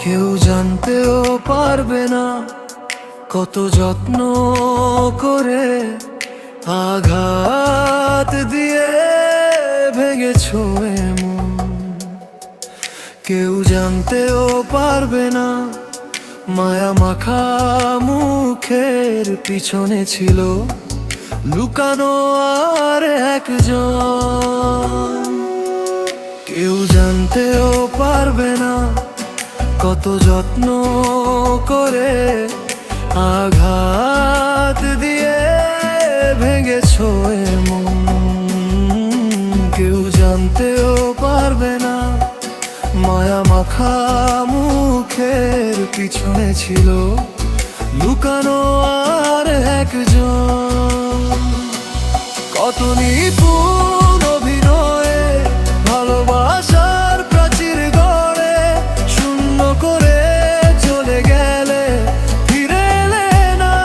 কেউ জানতেও পারবে না কত যত্ন করে আঘাত দিয়ে ভেঙেছো এমন। কেউ জানতেও পারবে না মায়া মাখা মুখের পিছনে ছিল লুকানো আর একজন। কেউ জানতেও পারবে না কত যত্ন করে আঘাত দিয়ে ভেঙেছো এমন। কেউ জানতেও পারবে না মায়া মাখা মুখের পিছনে ছিল লুকানো আর একজন। কত নিপুণ অভিনয়ে ভালোবাসার প্রাচীর গড়ে শূন্য করে চলে গেলে ফিরে এলে না।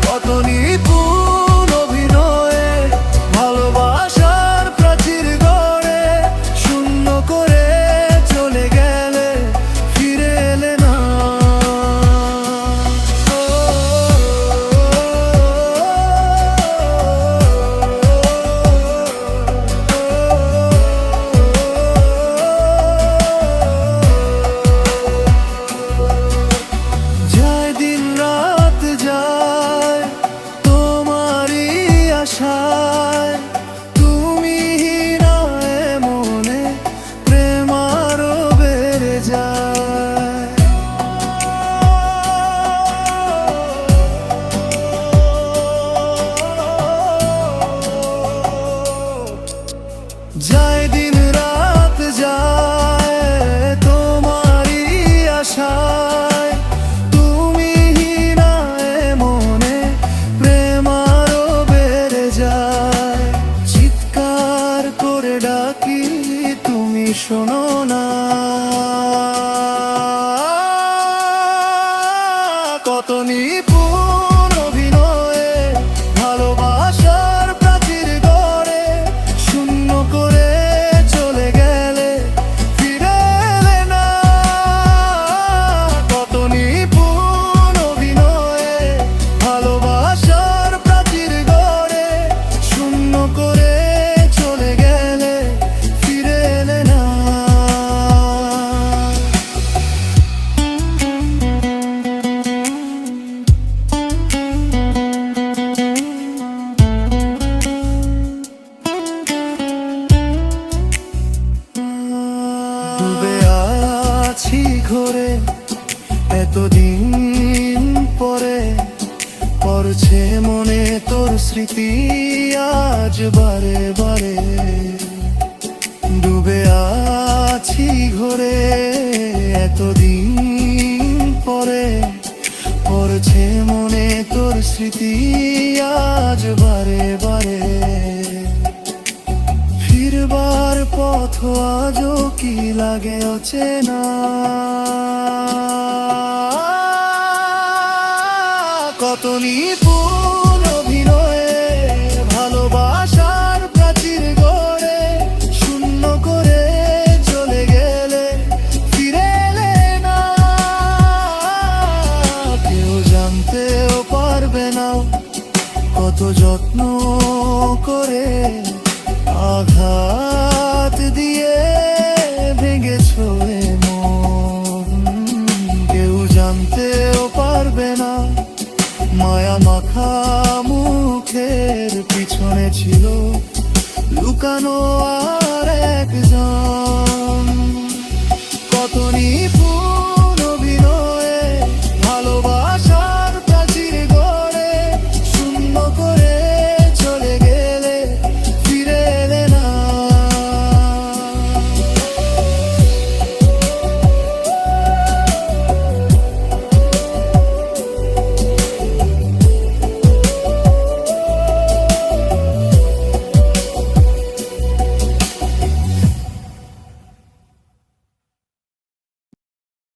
কত নিপুণ অভিনয়ে ভালোবাসার প্রাচীর গড়ে শূন্য করে চলে গেলে ফিরে এলে না। যায় দিন রাত যায় তোমারই আশায়, তুমি না মনে প্রেম আরো বেড়ে যায়। যায় দিন রাত যায় তোমারই আশায়, তুমি না মনে প্রেম আরো বেড়ে যায়। চিৎকার করে ডাকি তুমি শোনো না। কত নিপুণ অভিনয়ে ভালোবাসার প্রাচীর গড়ে শূন্য করে চলে গেলে ফিরে এলে না। কত নিপুণ অভিনয়ে ভালোবাসার প্রাচীর গড়ে শূন্য করে চলে গেলে ফিরে এলে না। ডুবে আছি ঘরে এতদিন পরে, পড়ছে মনে তোর স্মৃতি আজ বারে বারে। ডুবে আছি ঘরে এতদিন পরে, পড়ছে মনে তোর স্মৃতি আজ বারে বারে। ফিরবার পথ আজও কি লাগে অচেনা। কত নিপুণ অভিনয়ে ভালোবাসার প্রাচীর গড়ে শূন্য করে চলে গেলে ফিরে এলে না। কেউ জানতেও পারবে না কত যত্ন করে আঘাত দিয়ে ভেঙেছো এমন। কেউ জানতেও পারবে না মায়া মাখা মুখের পিছনে ছিল লুকানো আর একজন।